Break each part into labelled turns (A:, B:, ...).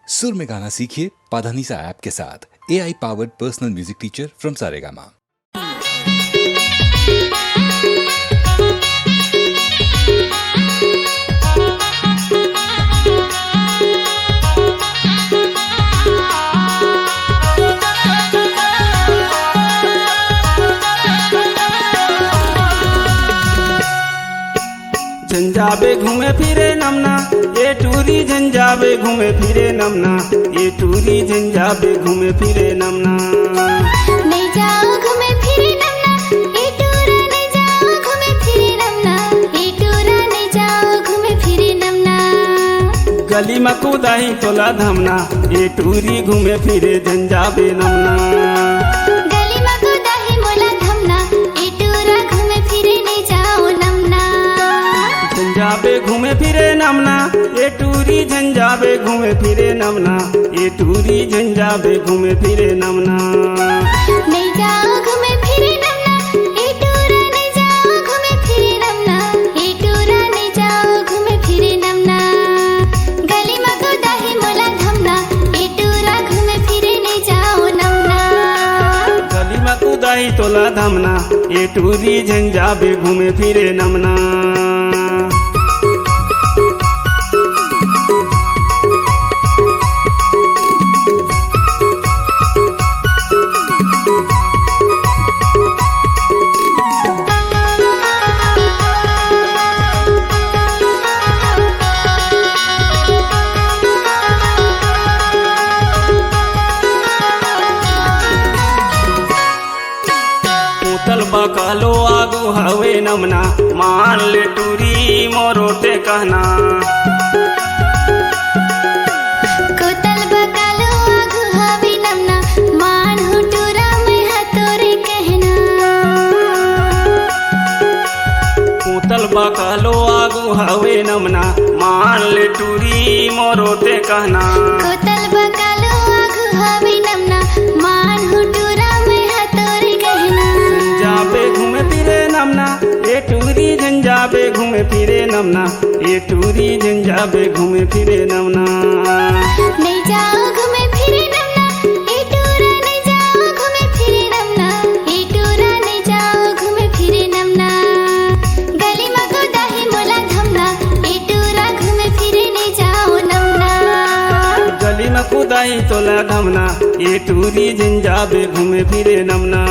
A: सुर में गाना सीखिए पाधानीसा ऐप के साथ। AI powered personal music teacher from Saregama.
B: झंझाबे घूमे फिरे नमना ये टूरी झंझाबे घूमे फिरे नमना ये टूरी झंझाबे घूमे फिरे नमना।
C: नहीं जाओ घूमे फिरे नमना ये टूरा नहीं जाओ घूमे फिरे नमना ये टूरा नहीं जाओ घूमे फिरे नमना।
B: गली में कूदाही तोला धमना ये टूरी घूमे फिरे झंझाबे नमना।
C: गली में कूदाही मोला धमना ये टूरा घूमे फिरे नहीं जाओ नमना।
B: झंझाबे घूमे फिरे नमना ये टूरी झंझाबे घूमे फिरे नमना ये टूरी झंझाबे घूमे फिरे नमना।
C: नहीं जाओ घूमे फिरे नमना ये टूरा नहीं जाओ घूमे फिरे नमना ये टूरा नहीं जाओ घूमे फिरे नमना। गली में कूदाही मोला धमना ये टूरा घूमे फिरे नहीं जाओ नमना।
B: गली में कूदाही तोला धमना ये टूरी झंझाबे घूमे फिरे नमना। बकालो आगू हवे नमना मान ले टूरी मोरोटे कहना।
C: कोतल बकालो आगू हवे नमना मान हूँ टूरा मैं हतोरे कहना।
B: कोतल बकालो आगू हवे नमना मान ले टूरी मोरोटे कहना।
C: कोतल बकालो आगू हवे नमना मान हूँ टूरा मैं हतोरे कहना।
B: झंझाबे घूमे फिरे नमना ये टूरी झंझाबे घूमे फिरे नमना ये टूरी झंझाबे घूमे फिरे नमना।
C: नहीं जाओ घूमे फिरे नमना ये टूरा नहीं जाओ घूमे फिरे नमना ये टूरा नहीं जाओ घूमे फिरे नमना। गली में कूदाही मोला धमना ये टूरा घूमे फिरे नहीं जाओ नमना।
B: गली में कूदाही तोला धमना ये टूरी झंझाबे घूमे फिरे नमना।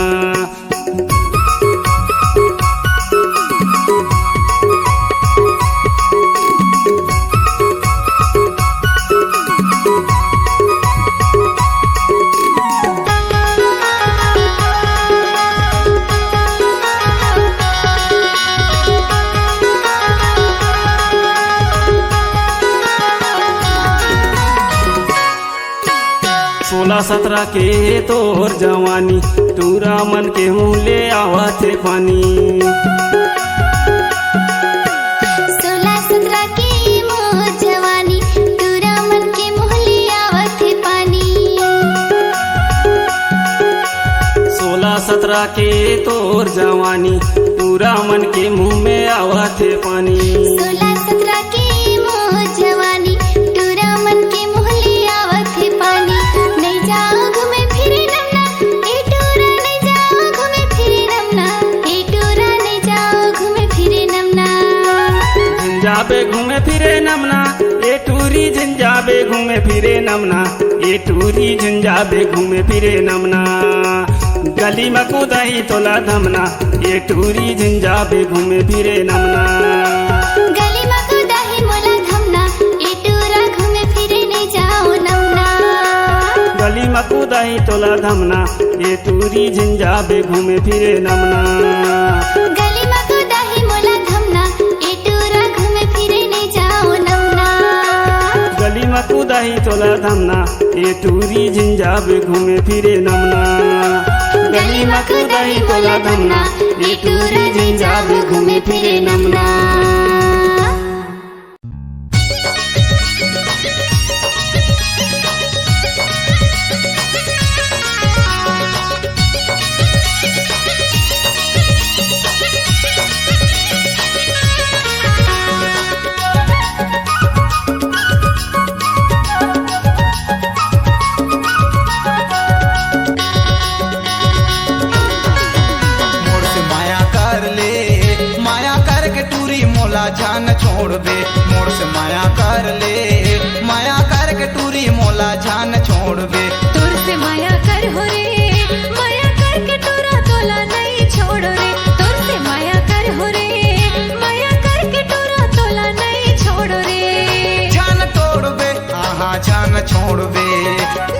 B: सोलह सत्रह के तोर जवानी टूरा मन के मुँह ले आवा थे पानी।
C: 16-17 की मोर जवानी टूरा मन के मुँह ले आवत है पानी।
B: 16-17 के तोर जवानी टूरा मन के मुँह में आवा थे पानी।
C: 16-17 की मोर जवानी टूरा मन के मुँह ले आवत है पानी। नहीं जाओ घूमे फिरे नमना ये टूरा नहीं जाओ घूमे फिरे नमना ये टूरा नहीं जाओ घूमे फिरे नमना।
B: झंझाबे घूमे फिरे नमना ये टूरी झंझाबे घूमे फिरे नमना ये टूरी झंझाबे घूमे फिरे नमना। गली में कूदाही तोला धमना ये टूरी झंझाबे घूमे फिरे नमना।
C: गली में कूदाही मोला धमना ये टूरा घूमे फिरे नहीं जाओ नमना।
B: गली में कूदाही तोला धमना ये टूरी झंझाबे घूमे फिरे नमना।
C: गली में कूदाही मोला धमना ये टूरा घूमे फिरे नहीं जाओ नमना।
B: गली में कूदाही तोला धमना ये टूरी झंझाबे घूमे फिरे नमना। गली में कूदाही तोला धमना ये टूरी झंझाबे घूमे फिरे नमना।
D: जान छोड़बे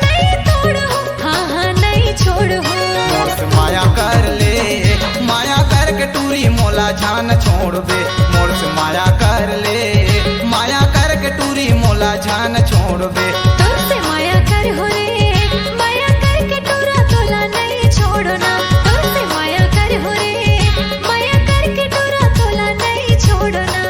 C: नहीं तोड़ो हाँ हाँ नहीं छोड़ो
D: मोर से माया कर ले, माया करके टूरी मोला जान छोड़बे मोर से माया कर ले, माया करके टूरी मोला जान छोड़बे
C: तुझसे माया कर हो रे माया करके टूरा तोला नहीं छोड़ना तुझसे माया कर हो रे माया करके टूरा तोला नहीं छोड़ना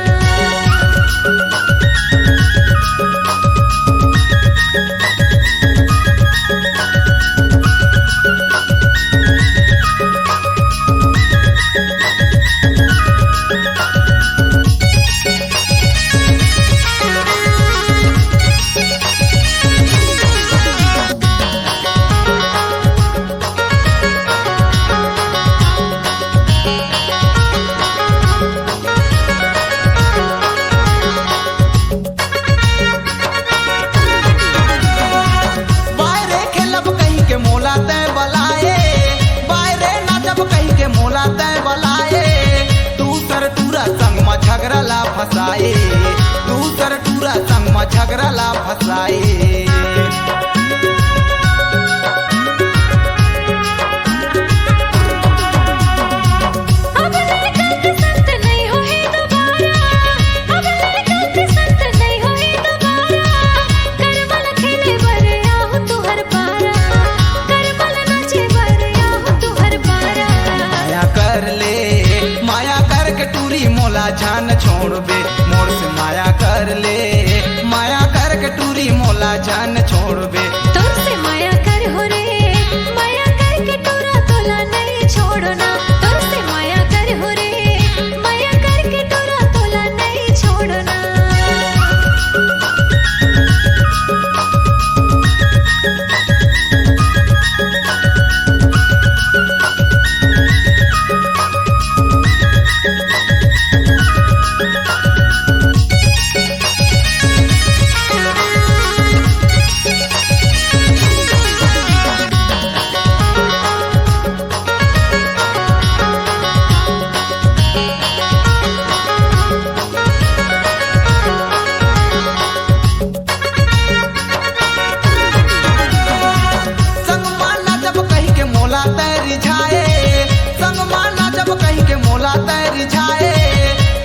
D: बायरे खेलब कहीं के मोला तय बलाए, बायरे नाचब कहीं के मोला तय बलाए, तू सर टूरा संग में झगड़ा ला फसाए, तू सर टूरा संग में झगड़ा ला फसाए
C: अब लड़का संत नहीं होए दोबारा अब लड़का संत नहीं होए दोबारा करमल खेले बर आहू तुहर पारा करमल नाचे बर आहू तुहर पारा
D: माया कर ले, माया करके टूरी मोला जान छोड़बे मोर से माया कर ले, माया करके टूरी मोला जान छोड़बे
C: तुझसे माया कर हो रे माया करके टूरा तोला नहीं छोड़ना तुझसे माया कर हो रे माया करके टूरा तोला नहीं छोड़ना
D: संग माना जब कहीं के मोला तैर जाए, संग माना जब कहीं के मोला तैर जाए,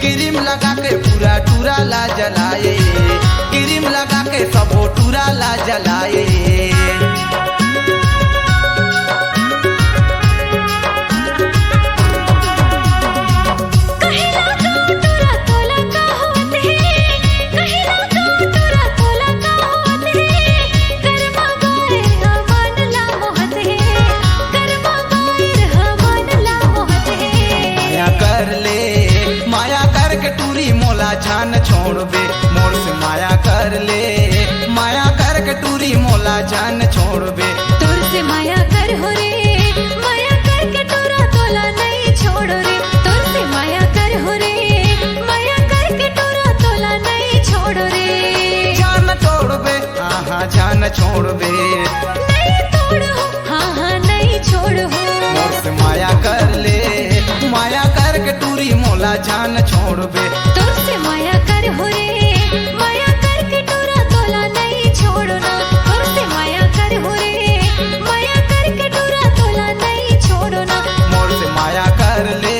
D: क्रीम लगा के पूरा टूरा ला जलाए, क्रीम लगा के सबो टूरा ला जलाए
C: कहिला तो टूरा तोला का होत है कहिला तो टूरा तोला का होत है कर्मा बाएर हमान ला मोहत है कर्मा बाएर हमान ला मोहत है
D: माया कर ले, माया करके टूरी मोला जान छोड़बे मोर से माया कर ले, माया करके टूरी मोला जान छोड़बे
C: तुझसे माया कर हो रे माया करके टूरा तोला नहीं छोड़ो रे तुझसे माया कर हो रे माया करके टूरा तोला नहीं छोड़ो रे
D: जान छोड़बे हाँ जान छोड़बे
C: नहीं तोड़ो हाँ हाँ नहीं छोड़ो
D: मोर से माया कर ले, माया करके टूरी मोला जान छोड़बे
C: तुझसे माया कर हो रे माया करके टूरा तोला नहीं छोड़ना तुझसे माया कर हो रे माया करके टूरा तोला नहीं छोड़ना
D: मोर से माया कर ले,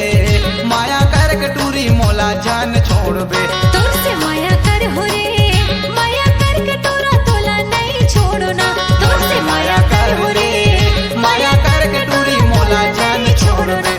D: माया करके टूरी मोला जान छोड़बे
C: तुझसे माया कर हो रे माया करके टूरा तोला नहीं छोड़ना तुझसे माया कर हो रे
D: माया करके टूरी मोला जान छोड़बे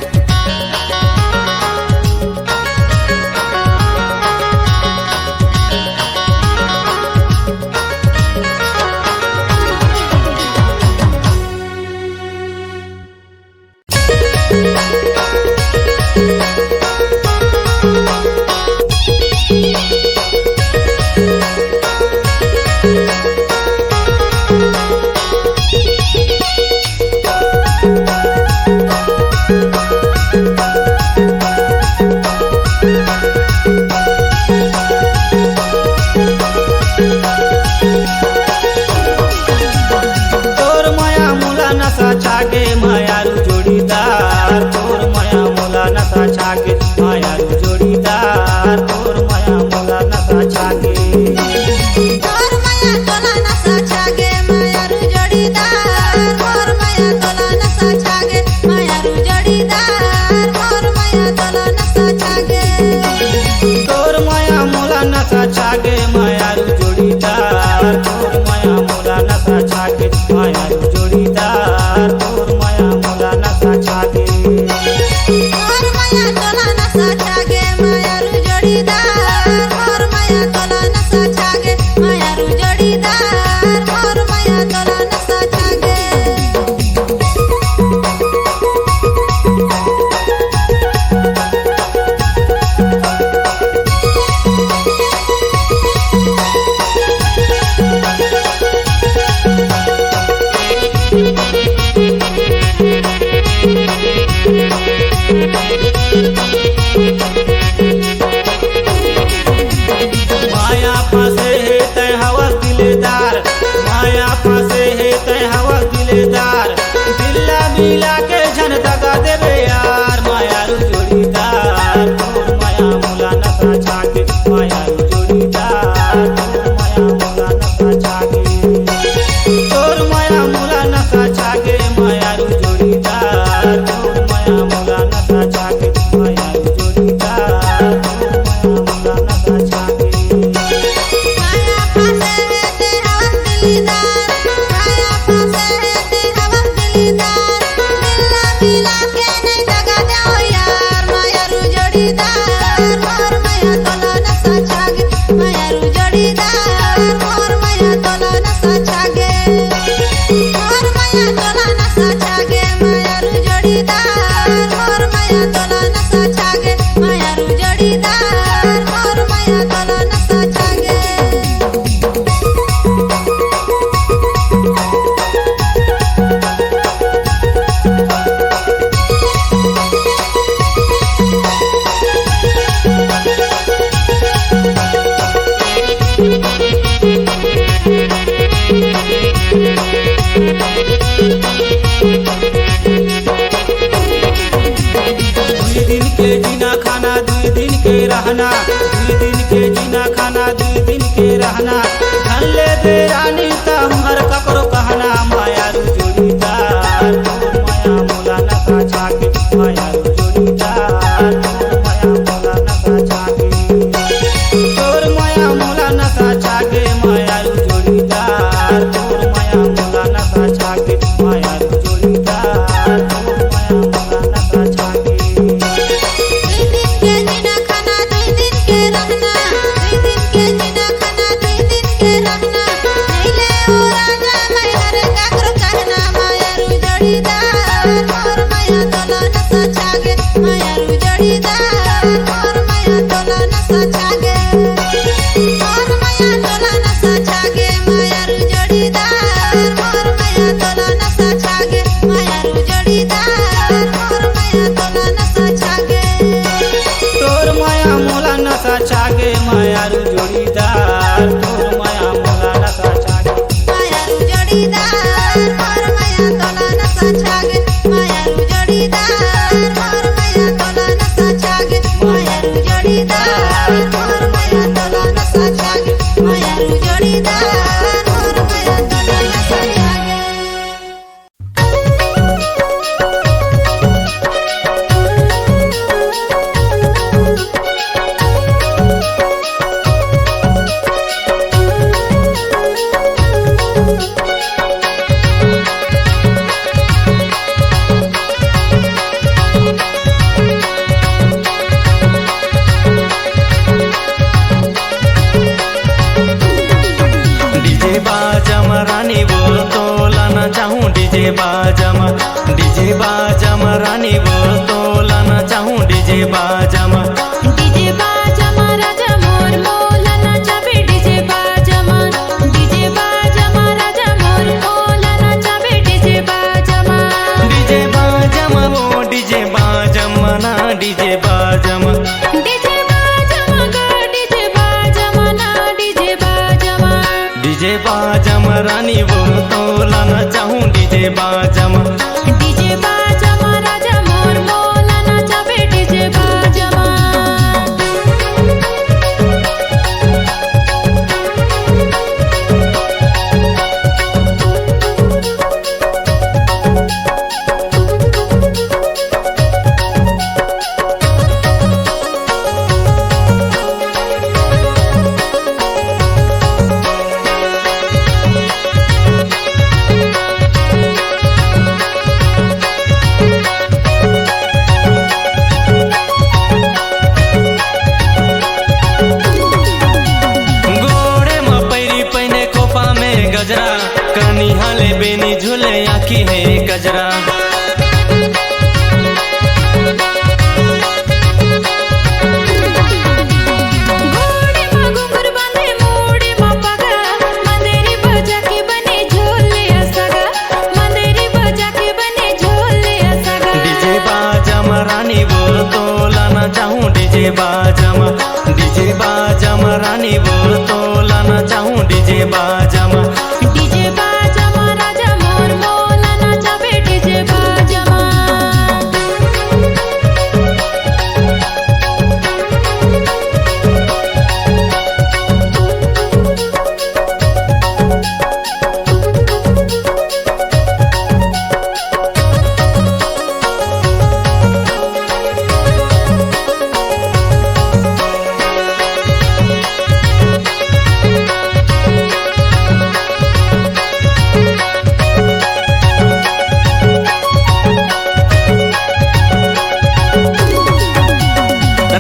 B: दिन के रहना, 2 दिन के जीना खाना, 2 दिन के रहना। धन ले दे रानी तमहर ककरो कहना, मायारू जोड़ीदार तोर माया मोला नखा छाके, मायारू जोड़ीदार तोर माया मोला नखा छाके, मायारू जोड़ीदार तोर माया मोला नखा छाके, मायारू जोड़ीदार तोर माया मोला नखा छाके।
E: 2 दिन के जीना खाना, 2 दिन के रहना, 2 दिन के जीना खाना, 2 दिन के रहना। नैले ओ राजा मैहर काकरो कहना, मायारू जोड़ीदार मोर माया तोला नसा छागे, मायारू जोड़ीदार मोर माया तोला नसा छागे, मोर माया तोला नसा छागे, मायारू जोड़ीदार मोर माया तोला नसा छागे, मायारू जोड़ीदार मोर माया तोला नसा छागे।
B: तोर माया मोला नशा छागे, मायारू जोड़ीदार तोर माया मोला नशा छागे।
E: मायारू जोड़ीदार मोर माया तोला नसा छागे, मायारू जोड़ीदार मोर माया तोला नसा छागे, मायारू जोड़ीदार मोर माया तोला नसा छागे, मायारू जोड़ीदार मोर माया तोला नसा छागे।
F: डीजे बाजम रानी बोल तो लाना चाहूँ, डीजे बाजम रानी बोल तो लाना चाहूँ, डीजे बाजम
E: डीजे बाजमा राजा मोर मोला नाचाबे, डीजे बाजमा राजा मोर मोला नाचाबे, डीजे बाजमा
F: वो डीजे बाजम ना डीजे बाजम
E: डीजे बाजमा गा डीजे बाजमा ना डीजे बाजमा
F: डीजे बाजम रानी बोल तो लाना चाहूँ, डीजे बाजम
E: डीजे बाजमा राजा मोर मोला नाचाबे, डीजे बाजमा
F: गोड़े में पैरी पहने खोपा में गजरा, कनी हाले बेनी झूले आखी है गजरा।
E: घोड़े मा घुंघरू बांधे मोड़े मा पगा, मंदेरी बजा के बने झोले असगा, मंदेरी बजा के बने झोले असगा।
F: डीजे बाजम रानी बोल तो लाना चाहूँ, डीजे बाजम रानी बोल तो लाना चाहूँ, डीजे बाजम
E: डीजे बाजमा राजा मोर मोला नाचाबे, डीजे बाजमा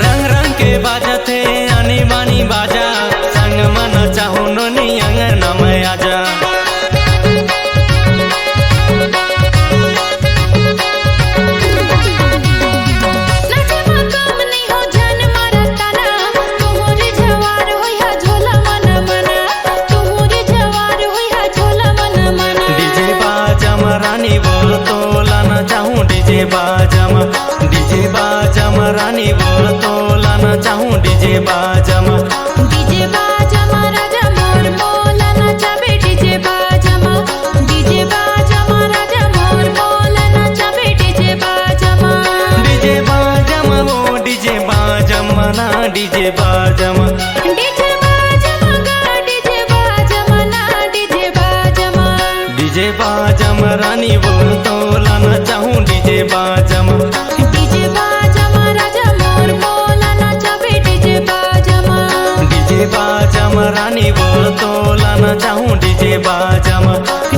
F: रंग रंग के बाजत है आनी बानी बाजा, संग मन चाहूँ नोनी अंगन में आजा।
E: नाचे मा काम नहीं हो जान मारा ताना, तुमरे जवार होया झोला मन मना, तुमरे जवार होया झोला मन मना।
F: डीजे बाजम रानी बोल तो लाना चाहूँ, डीजे बाजम रानी बोल तो लाना चाहूँ, डीजे बाजम
E: डीजे बाजमा राजा मोर मोला नाचाबे, डीजे बाजमा राजा मोर मोला नाचाबे, डीजे बाजमा
F: डीजे बाजम वो डीजे बाजम डीजे बाजम रानी बोल तोला नचाहूँ डीजे बाजम
E: डीजे बाजमा राजा मोर बोला नाचबे डीजे बाजमा
F: डीजे बाजम रानी बोल तोला नचाहूँ डीजे बाजम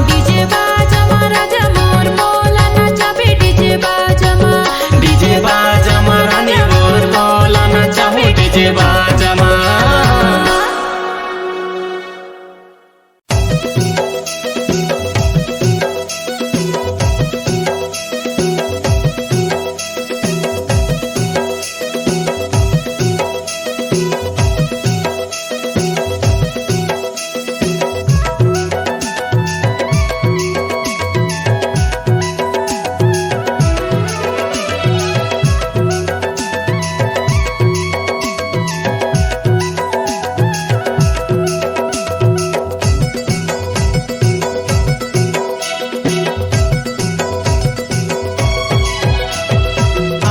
E: डीजे बाजमा राजा मोर बोला नाचबे डीजे बाजमा
F: डीजे बाजम रानी बोल तोला नचाहूँ डीजे बाजम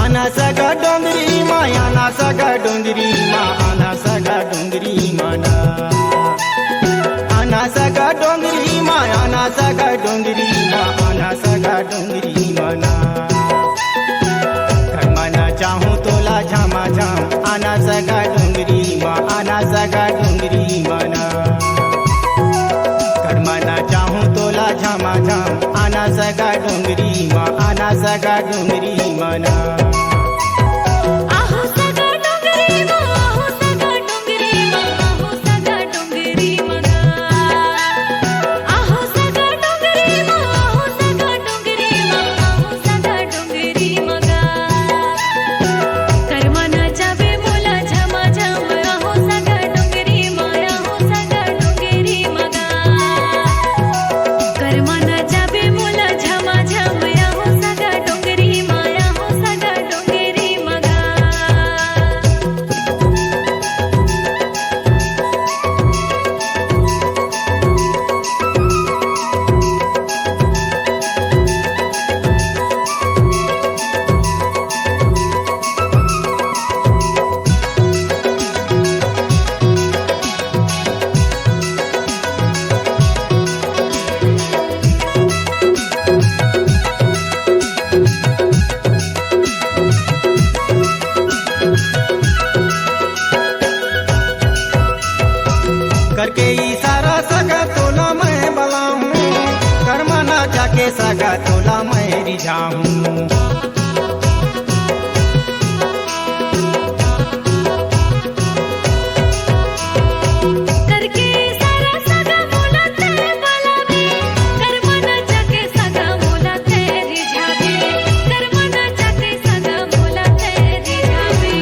B: आना सगा डोंगरी माँ आना सगा डोंगरी माँ आना सगा डोंगरी माना आना सगा डोंगरी माँ आना सगा डोंगरी माँ आना सगा डोंगरी माना घर मना चाहूँ तोला झामा झाम आना सगा डोंगरी माँ आना सगा डोंगरी माना घर मना चाहूँ तोला झामा झाम आना सगा डोंगरी माँ आना सगा डोंगरी माना
E: आहो सगा डोंगरी मा आहो सगा डोंगरी मा आहो सगा डोंगरी मगा आहो सगा डोंगरी मा आहो सगा डोंगरी मा आहो सगा डोंगरी मगा कर्मना जाबे मोला झमा झम आहो सगा डोंगरी मा आहो सगा डोंगरी मगा कर्मना जाबे मोला झमा झम आहो सगा डोंगरी मा आहो सगा डोंगरी मगा
B: करके इशारा सगा तोला मैं बलाऊं कर्मना जाके सगा तोला मैं रिझाऊं
E: करके सारा सगा मोला ते बलावे कर्मना जाके सगा मोला ते रिझावे कर्मना जाके सगा मोला ते रिझावे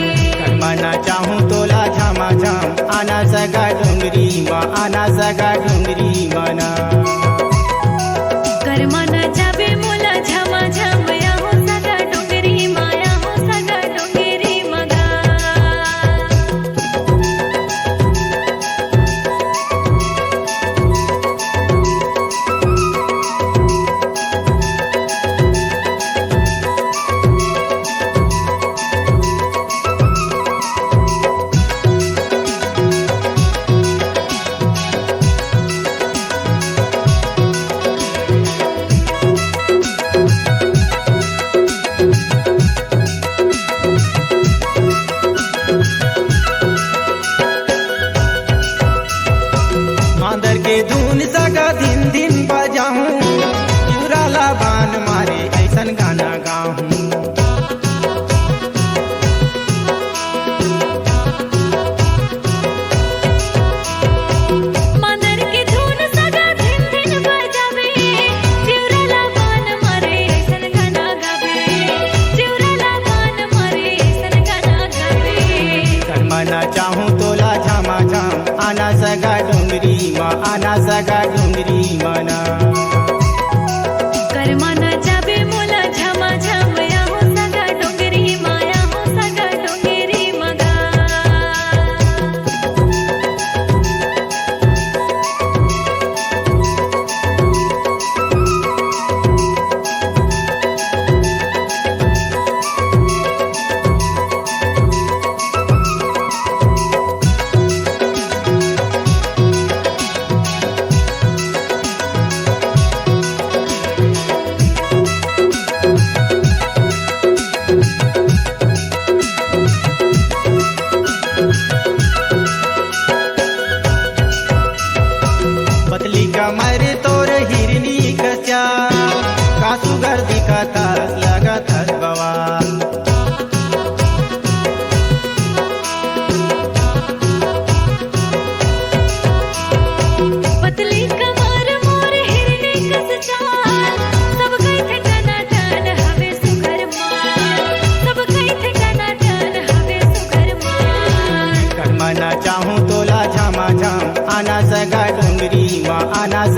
B: कर्मना चाहूँ तोला झामा झाम आना सगा डोंगरी माँ आना सगा डोंगरी माना
E: कर्मना जाबे मोला झमा झम आहो सगा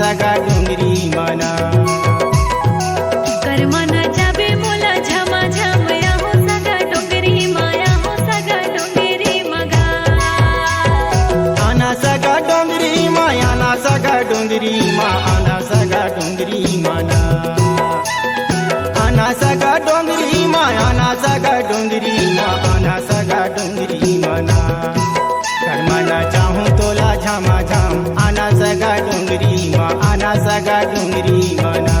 B: सगा डोंगरी मना
C: करमाना जाबे मोला झमा झम आहो सगा डोंगरी माया हो सगा डोंगरी मगा
B: आना सगा डोंगरी मा आना सगा डोंगरी मा आना सगा डोंगरी मना आना सगा डोंगरी मा आना सगा डोंगरी मा आना सगा डोंगरी मना करमाना चाहूँ तोला झमा झम आना सगा डोंगरी मा आना सगा डोंगरी मना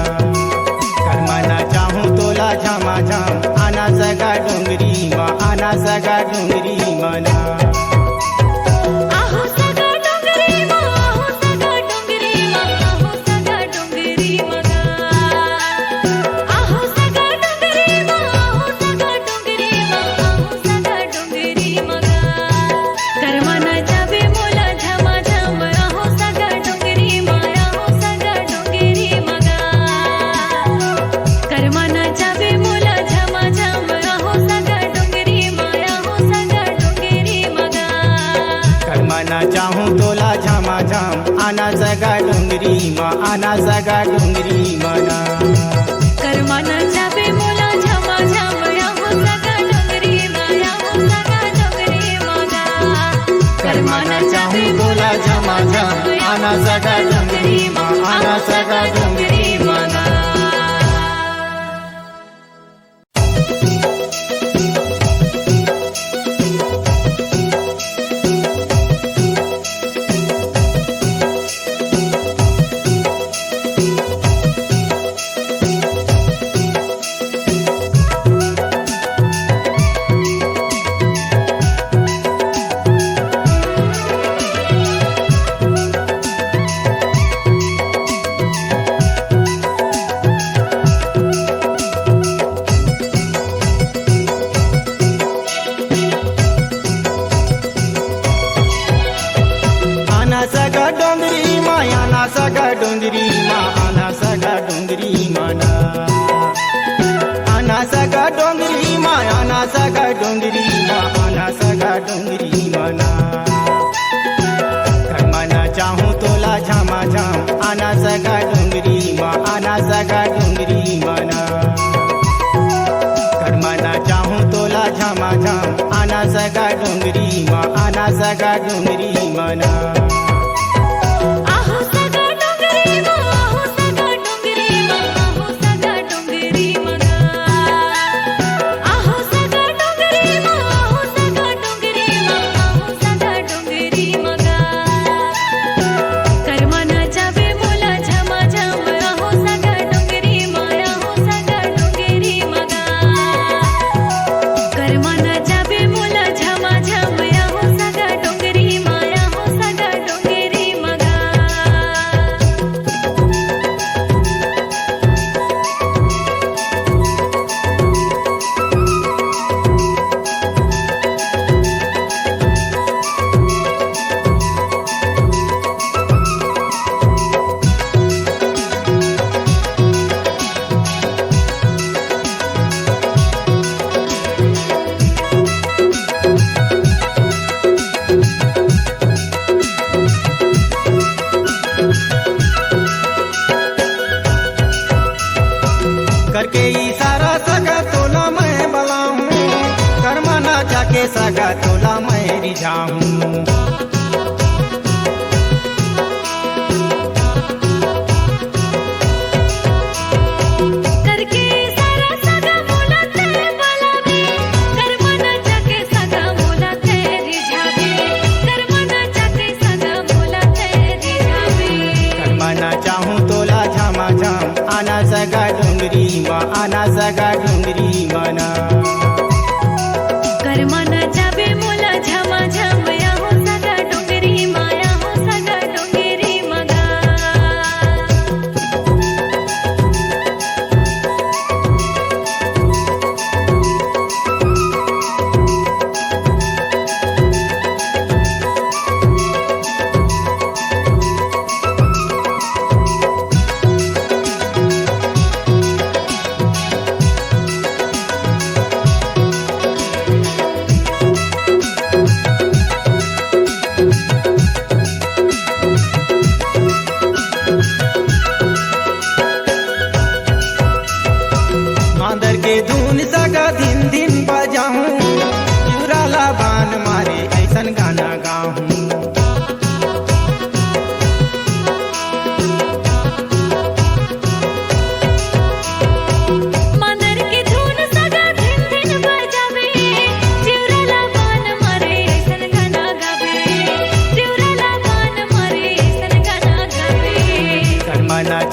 B: करमाना चाहूँ तोला झमा झम आना सगा डोंगरी मा आना सगा डोंगरी मना
C: आहो सगा डोंगरी मा आहो सगा डोंगरी मा आहो सगा डोंगरी मगा आहो सगा डोंगरी मा आहो सगा डोंगरी मा आहो सगा डोंगरी मगा करमाना जाबे मोला झमा झम आहो सगा डोंगरी मा आहो सगा डोंगरी मगा करमाना जाबे मोला झमा झम आहो सगा डोंगरी मा आहो सगा डोंगरी मगा
B: करमाना चाहूँ तोला झमा झम आना सगा डोंगरी मा आना सगा डोंगरी मना
C: करमाना जाबे मोला झमा झम आहो सगा डोंगरी मा आहो सगा डोंगरी मगा
B: करमाना चाहूँ तोला झमा झम आना सगा डोंगरी मा आना सगा डोंगरी मना आना सगा डोंगरी मा आना सगा डोंगरी मा आना सगा डोंगरी मना आना सगा डोंगरी मा आना सगा डोंगरी मा आना सगा डोंगरी मना करमाना चाहूँ तोला झमा झम आना सगा डोंगरी मा आना सगा डोंगरी मना करमाना चाहूँ तोला झमा झम आना सगा डोंगरी मा आना सगा डोंगरी मना
C: आहो सगा डोंगरी मा आहो सगा डोंगरी मा आहो सगा डोंगरी मगा आहो सगा डोंगरी मा आहो सगा डोंगरी मा आहो सगा डोंगरी मगा करमाना जाबे मोला झमा झम आहो सगा डोंगरी मा आहो सगा डोंगरी मगा करमाना जाबे मोला झमा झम आहो सगा डोंगरी मा आहो सगा डोंगरी मगा
B: करके इशारा सगा तोला मैं बलाऊं करमाना जाके सगा तोला मैं रिझाऊं
C: करके सारा सगा मोला तेरे बलावे करमाना जाके सगा मोला तेरी झावे करमाना जाके सगा मोला तेरी झावे
B: करमाना चाहूँ तोला झमा झम आना सगा डोंगरी मा आना सगा डोंगरी मना
C: करमाना जाबे मोला झमा झम आहो सगा डोंगरी मा आहो सगा डोंगरी मगा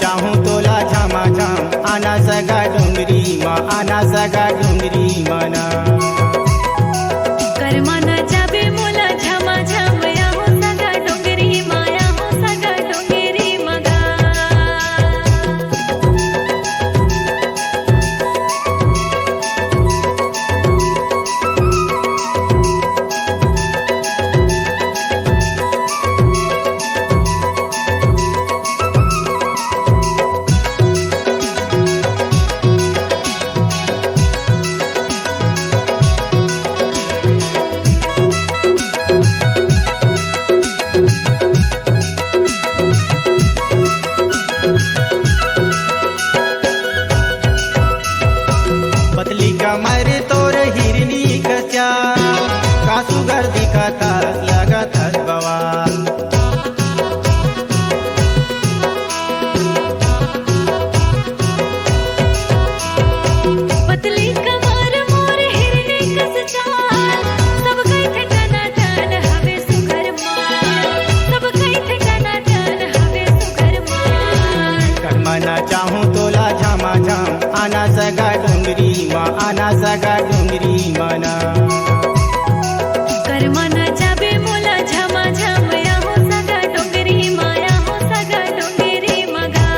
G: चाहूं तोला झामा झाम आना सगा डोंगरी मा आना सगा डोंगरी मना
C: करमाना जाबे मोला झमा झम या हो सगा डोंगरी माया हो सगा डोंगरी मगा
G: पतली कमर तोर हिरनी कचा कासुगर दिखाता लगत बवाल
C: पतली कमर मोर हिरने कस चाल सब कई ठिकाना जान हवे सुघर माल सब कई ठिकाना जान हवे सुघर माल
G: करमना चाहूं तोला झामा झाम आना सगा डोंगरी मा आना सगा डोंगरी मना
C: करमाना जाबे मोला झमा झम या हो सगा डोंगरी माया हो सगा डोंगरी मगा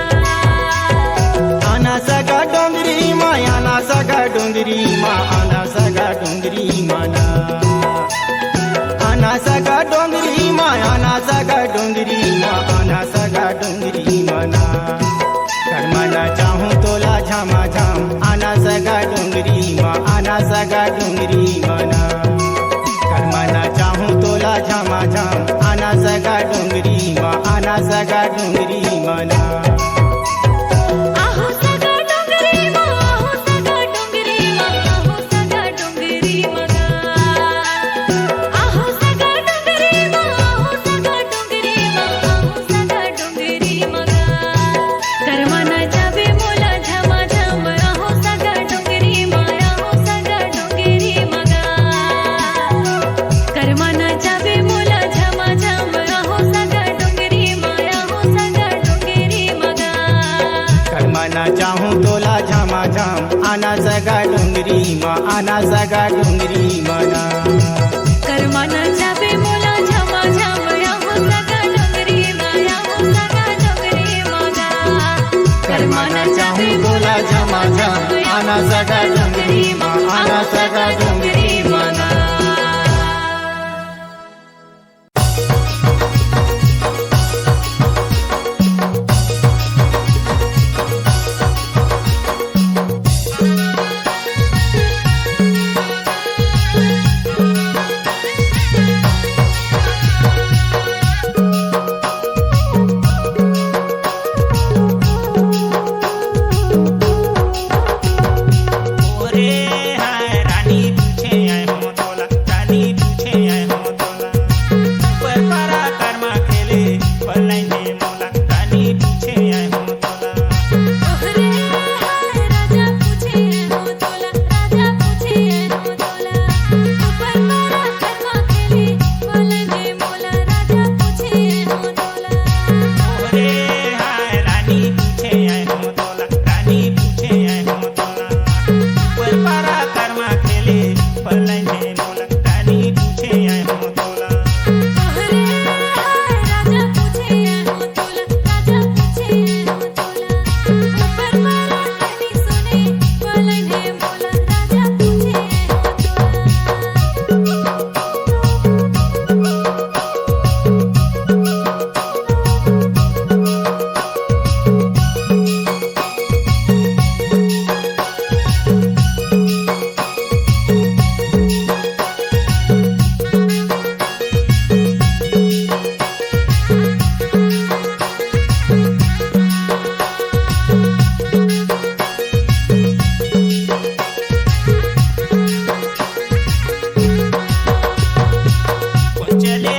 G: आना सगा डोंगरी मा आना सगा डोंगरी मा आना सगा डोंगरी मना आना सगा डोंगरी मा आना सगा डोंगरी मा आना सगा डोंगरी मना करमना चाहूं तोला झामा झाम आना सगा डोंगरी मा आना सगा डोंगरी मना करमना चाहूं तोला झामा झाम आना सगा डोंगरी मा आना सगा डोंगरी मना
C: आहो सगा डोंगरी मा आहो सगा डोंगरी मा आहो सगा डोंगरी मगा आहो सगा डोंगरी मा आहो सगा डोंगरी मा आहो सगा डोंगरी मगा करमाना जाबे मोला झमा झम आहो सगा डोंगरी मा आहो सगा डोंगरी मगा करमाना जाबे मोला झमा झम आहो सगा डोंगरी मा आहो सगा डोंगरी मगा
G: करमना चाहूं तोला झामा झाम आना सगा डोंगरी मा आना सगा डोंगरी मना
C: करमाना जाबे मोला झमा झम या हो सगा डोंगरी माया हो सगा डोंगरी मगा
G: करमना चाहूं तोला झामा झाम आना सगा डोंगरी मा आना सगा डोंगरी मना
C: चले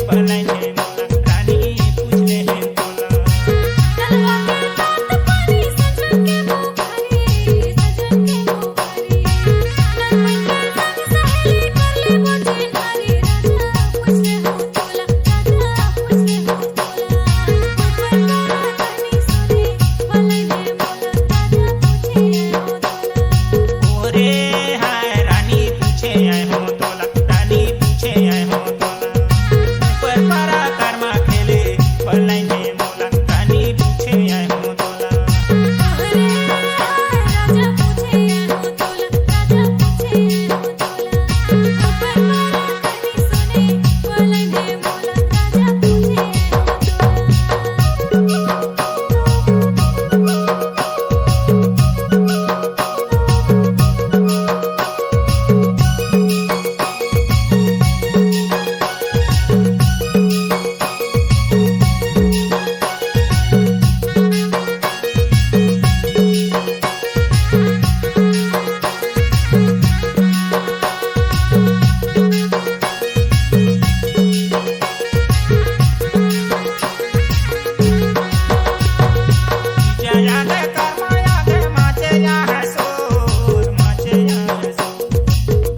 G: पलाई दे मोला रानी पूछ ले है तोला
C: तलवा के तात पानी सजन के मुखारी सजन के मुखारी नरमन के संग सहेली कर ले मुझे नारी राजा पूछ ले हो तोला राजा पूछ ले हो तोला ऊपर मोरा रानी सुने पलाई दे मोला राजा पूछे हो तोला
G: ओरे हाय रानी पूछे आए हो तोला रानी पूछे आए हो तोला ऊपर पारा कर्मा खेले पलाई दे मोला रानी पूछे आए हो तोला
C: अरे राजा पूछे हो तोला राजा पूछे हो तोला ऊपर मोरा रानी सुने पलाई दे मोला राजा पूछे हो
G: याद कर्मा याद माचे या है सोर माचे या है सोर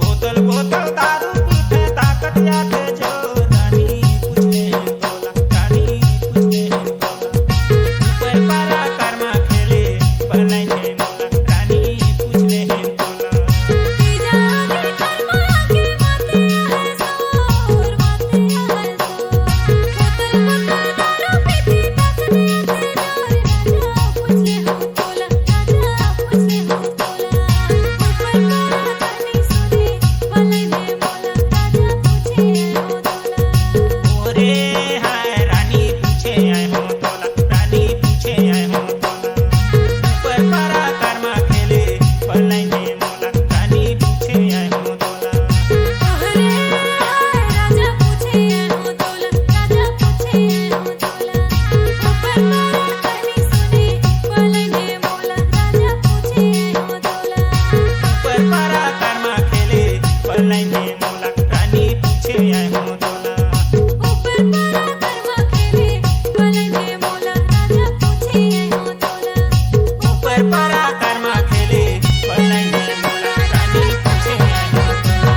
G: बोतल बोतल दारू पीते ताकत या थे जो रानी पूछ ले है तोला रानी पूछ ले है तोला ऊपर पारा कर्मा खेले पलाई दे मोला रानी पूछ ले है तोला
C: जागे कर्मा के माते है सोर माते है सोर बोतल बोतल दारू पीती ताकत या थे जोर राजा पूछ ले हो तोला राजा पूछ ले हो तोला ऊपर मोरा रानी सुने पलाई दे मोला राजा पूछे हो तोला
G: ओरे हाय रानी पूछे आए हो तोला रानी पूछे आए हो तोला ऊपर पारा कर्मा खेले पलाई दे मोला रानी पूछे आए हो तोला
C: अरे राजा पूछे हो तोला राजा पूछे हो तोला ऊपर मोरा रानी सुने पलाई दे मोला राजा पूछे हो तोला
G: ऊपर पारा कर्मा खेले पलाई दे मोला रानी पूछे आए हो तोला
C: ऊपर मोरा कर्मा खेले पलाई दे मोला राजा पूछे हो तोला
G: ऊपर पारा कर्मा खेले पलाई दे मोला रानी पूछे आए हो तोला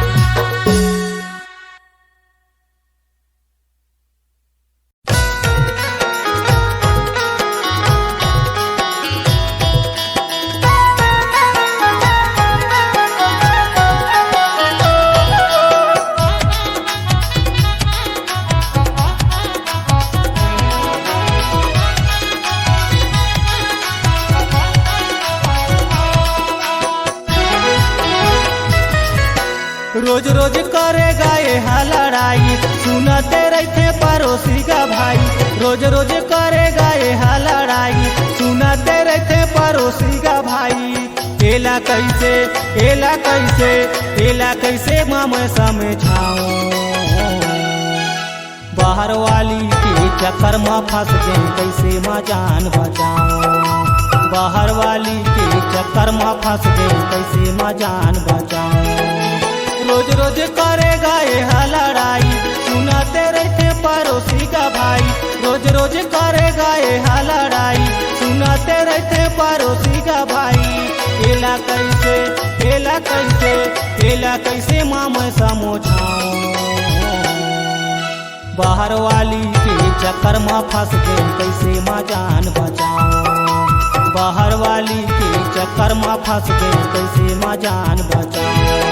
F: रोज रोज करेगा ये लड़ाई सुनते रहते पड़ोसी का भाई रोज रोज करेगा ये लड़ाई सुनते रहते पड़ोसी का भाई एला कैसे एला कैसे एला कैसे मैं समझाऊं बाहर वाली के चक्कर में फंस गई कैसे माँ जान बचाऊं बाहर वाली के चक्कर में फंस गई कैसे माँ जान बचाऊं रोज रोज करेगा ये लड़ाई सुनाते रहते पड़ोसी का भाई रोज रोज करेगा ये लड़ाई सुनाते रहते पड़ोसी का भाई एला कैसे एला कैसे एला कैसे माँ मैं समझाऊं बाहर वाली के चक्कर में फंस गई कैसे माँ जान बचाऊं बाहर वाली के चक्कर में फंस गई कैसे माँ जान बचाऊं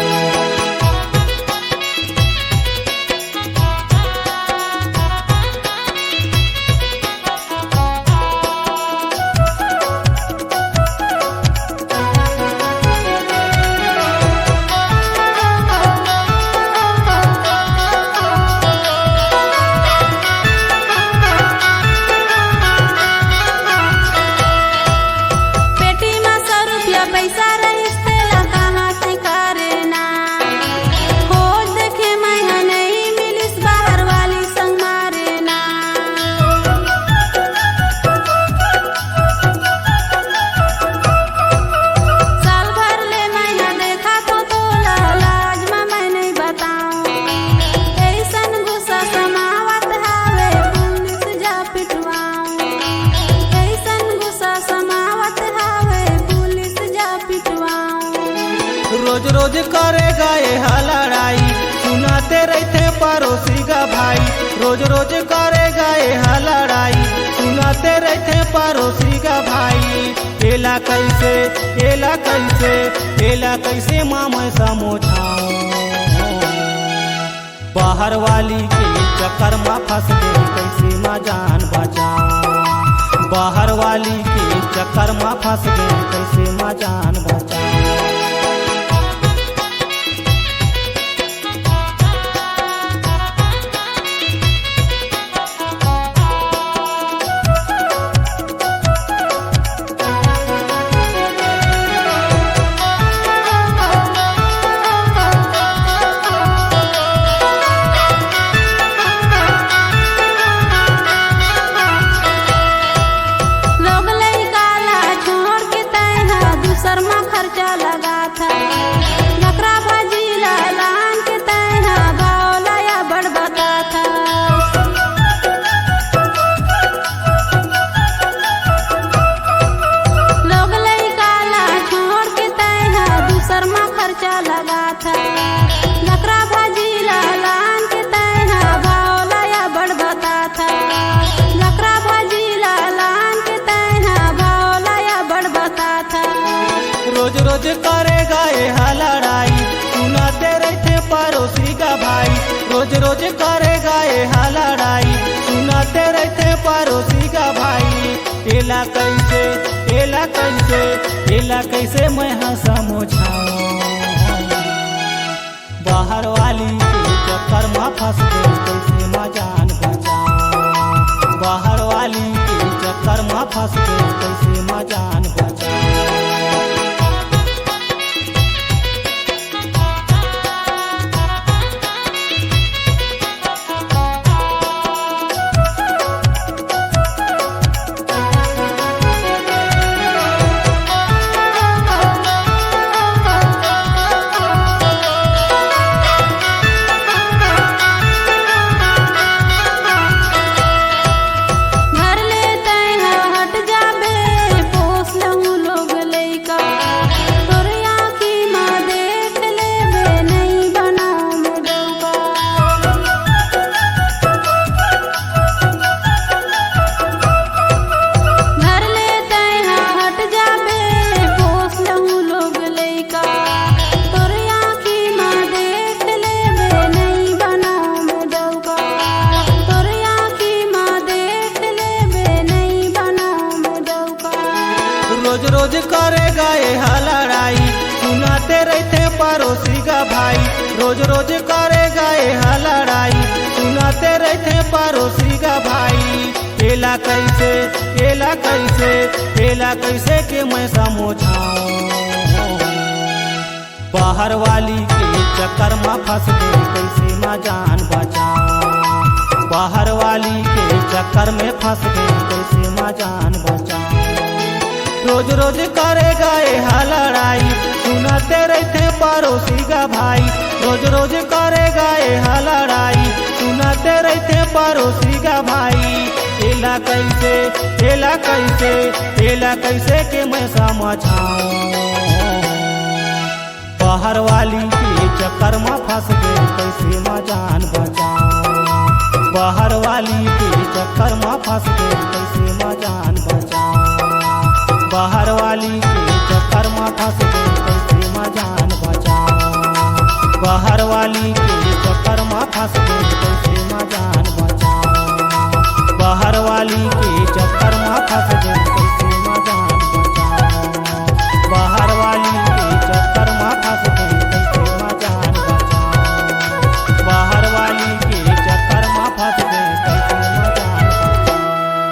E: पेटी में 100 रुपया पैसा रहिस तेला कहाँ से करे ना
F: पड़ोसी का भाई रोज रोज करेगा यह लड़ाई सुनाते रहते पड़ोसी का भाई एला कैसे एला कैसे एला कैसे मामा समझाओ बाहर वाली के चक्कर में फंस गई कैसे माँ जान बचाओ बाहर वाली के चक्कर में फंस गई कैसे माँ जान बचाओ रोज रोज करेगा यह लड़ाई सुनाते रहते पड़ोसी का भाई रोज रोज करेगा यह लड़ाई सुनाते रहते पड़ोसी का भाई एला कैसे एला कैसे एला कैसे मैं समझाऊं बाहर वाली के चक्कर में फंस गई कैसे माँ जान बचाऊं बाहर वाली के चक्कर में फंस गई कैसे माँ जान बचाऊं रोज रोज करेगा यह लड़ाई सुनाते रहते पड़ोसी का भाई रोज रोज करेगा यह लड़ाई सुनाते रहते पड़ोसी का भाई एला कैसे एला कैसे एला कैसे के मैं समझाऊं बाहर वाली के चक्कर में फंस गई कैसे माँ जान बचाऊं बाहर वाली के चक्कर में फंस गई कैसे माँ जान बचाऊं रोज रोज करेगा यह लड़ाई सुनाते रहते पड़ोसी का भाई रोज रोज करेगा यह लड़ाई सुनाते रहते पड़ोसी का भाई एला कैसे एला कैसे एला कैसे के मैं समझाऊं बाहर वाली के चक्कर में फंस गई कैसे माँ जान बचाऊं बाहर वाली के चक्कर में फंस गई कैसे माँ जान बचाऊं बाहर वाली के चक्कर में फंस गई कैसे माँ जान बचाऊं बाहर वाली के चक्कर में फंस गई कैसे माँ जान बचाऊं बाहर वाली के चक्कर में फंस गई कैसे माँ जान बचाऊं बाहर वाली के चक्कर में फंस गई कैसे माँ जान बचाऊं बाहर वाली के चक्कर में फंस गई कैसे माँ जान बचाऊं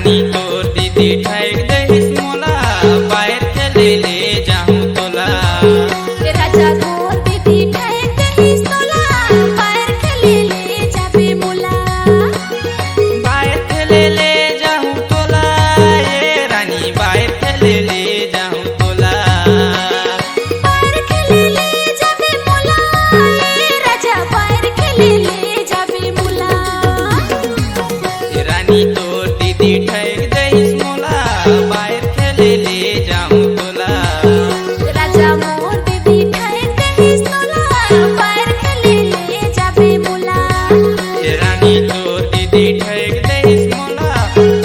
H: रानी तोर दीदी ठैक दहिस मोला बाहर खेले ले जाऊं तोला
C: राजा तोर दीदी ठहर दहिस तोला बाहर खेले ले जाबे मोला
H: बाहर खेले ले जाऊं तोला ये रानी बाहर खेले ले जाऊं तोला
C: बाहर खेले ले जाबे मोला ए राजा बाहर खेले ले जाबे मोला
H: ये रानी तोर दीदी ठैक दहिस मोला बाहर खेले ले जाऊं तोला
C: राजा मोर दीदी ठहर दहिस तोला बाहर खेले ले जाबे मोला
H: ये रानी तोर दीदी ठैक दहिस मोला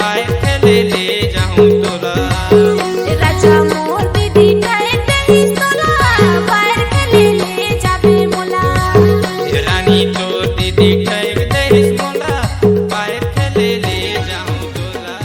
H: बाहर खेले ले जाऊं तोला
C: राजा मोर दीदी ठहर दहिस तोला बाहर खेले ले जाबे मोला
H: रानी तोर दीदी ठैक दहिस मोला बाहर खेले ले जाऊं तोला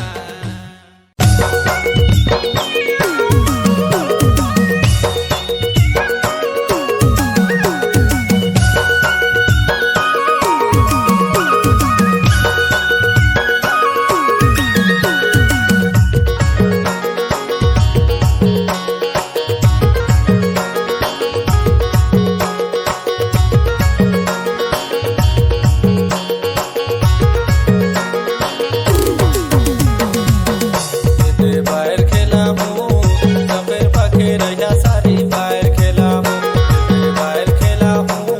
H: बाहर खेला हूँ सफेर पखे रैया सारी बाहर खेला हूँ बाहर खेला हूँ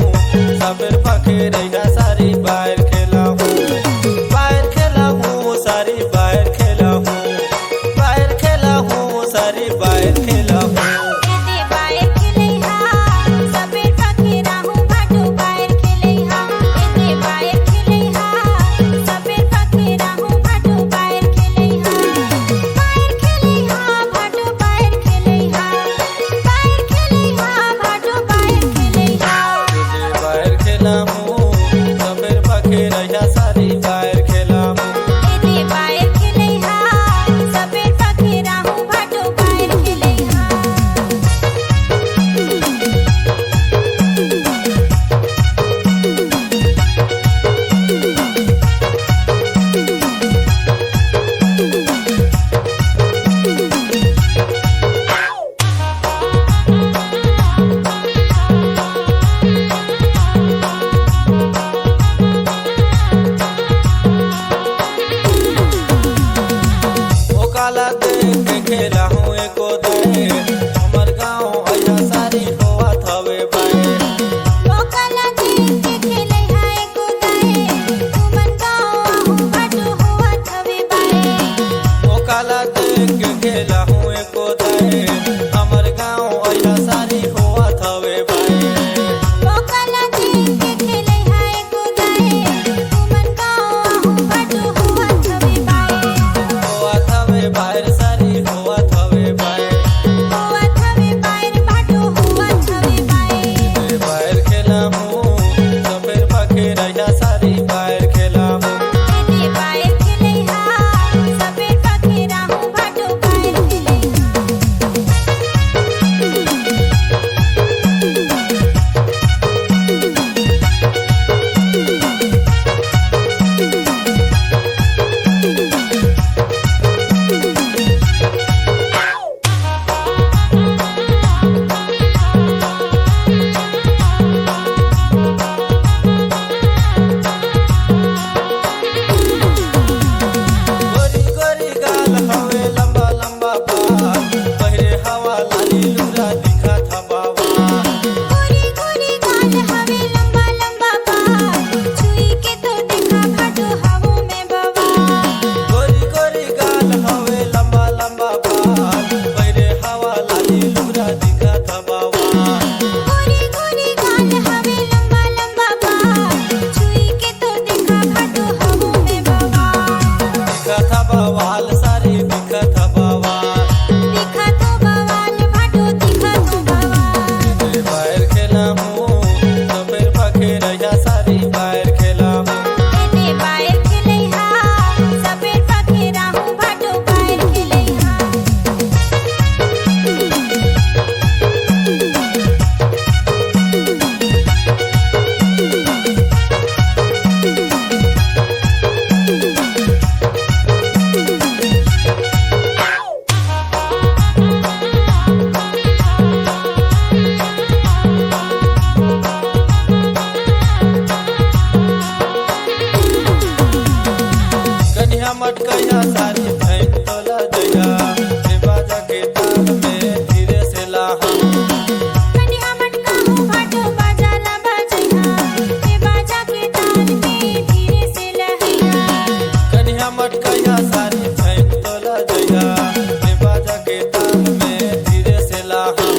H: सफेर पखे रैया सारी बाहर खेला हूँ बाहर खेला हूँ सारी बाहर खेला हूँ बाहर खेला हूँ सारी बाहर खेला हूँ
C: एदे बाहर खेले हा सबेर पखे राहू भाटो बाहर खेले हा एदे बाहर खेले हा सबेर पखे राहू भाटो बाहर खेले हा बाहर खेले हा भाटो बाहर खेले हा बाहर खेले हा भाटो बाहर खेले हा
H: बाहर खेला हूँ सफेर पखे रैया सारी बाहर खेला हूँ
C: एदे बाहर खेले हा सबेर पखे राहू भाटो बाहर खेले हा
H: ओ काला देख के खेला हूँ एको दे हमर गाँव अया सारी होवा थवे बाए
C: ओकाला देख के खेले हाय कोदाए तुमन गाँव भाटो हुआ थवे बाए
H: ओ काला देख के खेला हूँ एको दे हमर गाँव अया सारी होवा थवे बाए
C: ओकाला देख के खेले हाय कोदाए तुमन गाँव भाटो हुआ थवे बाए
H: होवा थवे बाहर सारी होवा थवे बाए
C: हुआ थवे बाए भाटो हुआ थवे बाए
H: बाहर खेला हूँ सफेर पखे रैया सारी बाहर खेला हूँ
C: एदे बाहर खेले हा सबेर पखे राहू भाटो बाहर खेले
H: कन्या मटकैया सारी भैन तोला दैया रे बाजा के ताल में धीरे से लाहा
E: कनिया मटका हो भाटो बाजा ला बजैया ए बाजा के ताल में धीरे से लहैया
H: कन्या मटकैया सारी भैन तोला दैया रे बाजा के ताल में धीरे से लाहा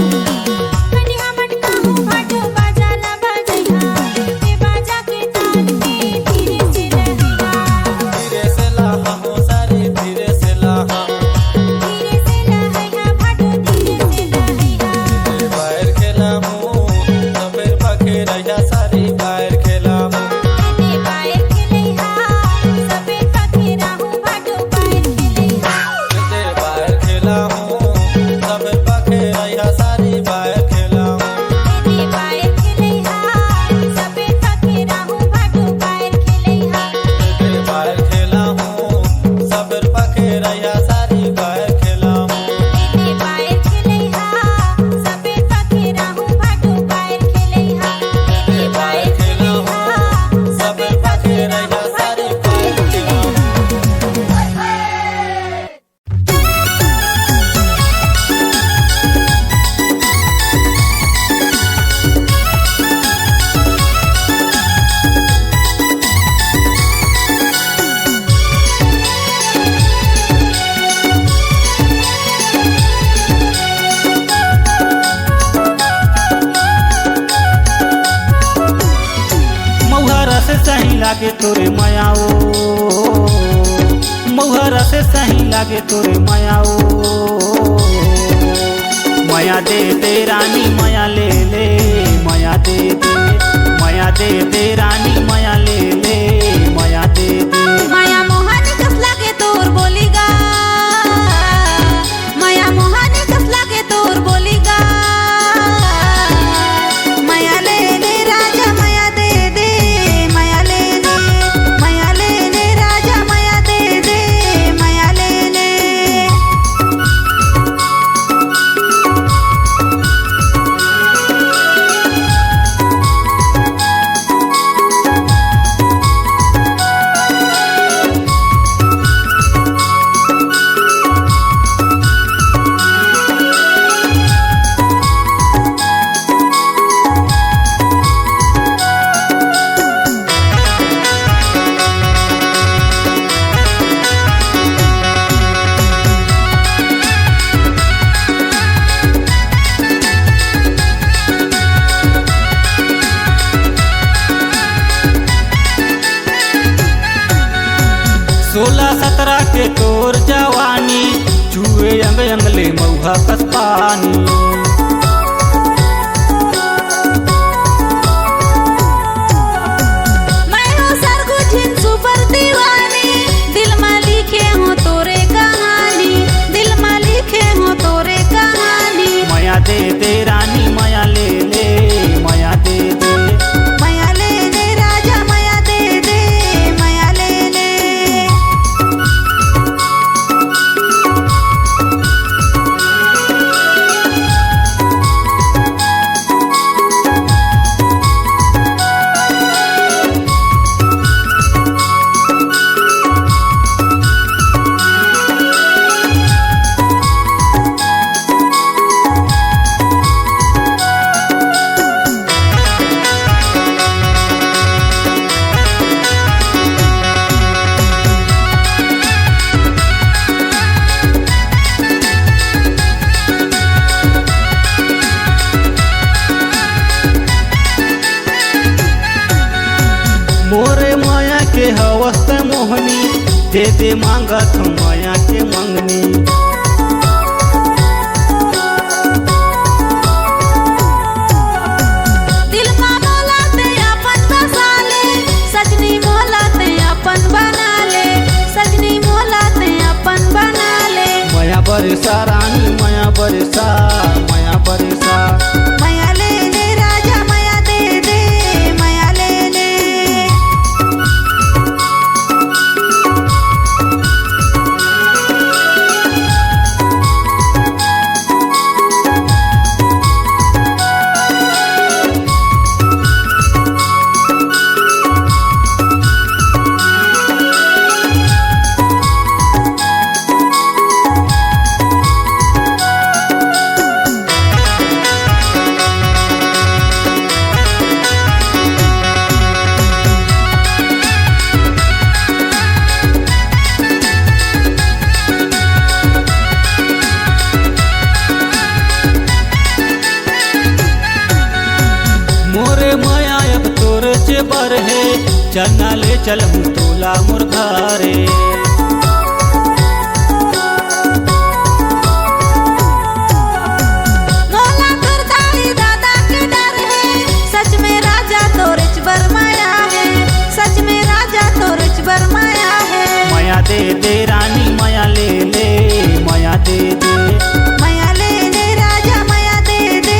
E: कनिया मटका हो भाटो बाजा ला बजैया ए बाजा के ताल में धीरे से लहैया
H: धीरे से लाहा हो सारी धीरे से लाहा
E: धीरे से लहैया भाटो धीरे से लहैया
H: बाहर खेला हूँ सफेर पखे रैया सारी बाहर खेला हूँ
E: एने बाएर खेलैहा सफेद पखेरा हो भाटो बाएर खेलैहा
H: रे बाहर खेला हूँ सफेद पखे रैया सारी बाहर खेला हूँ
E: एने बाएर खेलैहा सफेद पखेरा हो भाटो बाएर खेलैहा
H: रे बाहर खेला हूँ सफेद पखे रैया सारी बाहर खेला हूँ
E: एने बाएर खेलैहा सफेद पखेरा हो भाटो बाएर खेलैहा एने बाएर खेलैहा
H: सफेद पखे रैया सारी बाहर खेला हूँ
F: मौहरा से सही लागे तोरे मायाओ मौहरा से सही लागे तोरे मायाओ माया दे दे रानी माया ले ले माया दे दे माया दे दे रानी माया ले ले माया दे दे
E: माया मोहाने कस लागे तोर बोलीगा माया मोहाने कस लागे तोर बोलीगा माया ले ले राजा माया दे दे माया ले ले राजा माया दे दे माया ले ले
F: सोलह सत्रह के तोर जवानी चूहे अंग अंगले मौहा कस पानी
E: मैं हूँ सरगुठिन सुपर दीवानी दिल में लिखे हूँ तोरे कहानी दिल में लिखे हूँ तोरे कहानी
F: माया दे दे रानी माया ले ले माया दे दे
E: माया ले ले राजा माया दे दे माया ले ले
F: मोरे माया के हवस मोहनी दे दे मांगत माया के मंगनी
E: दिल में मोला ते अपन बसा ले सजनी मोला ते अपन बना ले सजनी मोला ते अपन बना ले
F: माया बरसा रानी माया बरसा माया बरसा
E: माया ले ले राजा माया दे दे माया ले ले
F: चलना ले चल तोला मोर घरे।
E: मोला तोर दाई दादा के डर है, सच में राजा तोरिच बरमाया है, सच में राजा तोरिच बरमाया है।
F: माया दे दे रानी माया ले ले, माया दे दे
E: माया ले ले राजा माया दे दे,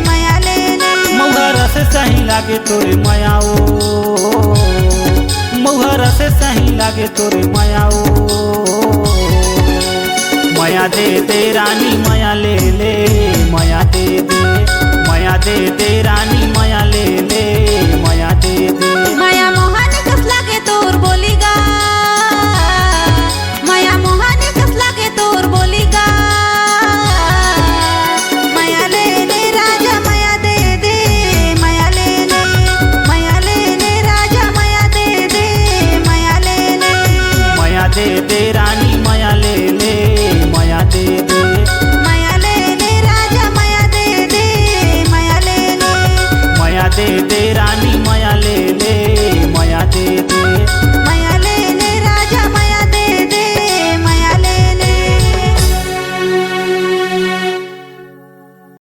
E: माया ले ले।
F: मौहर से सही लागे तोरे मायाओ, मौहर से सही लागे तोरे मायाओ। माया दे दे रानी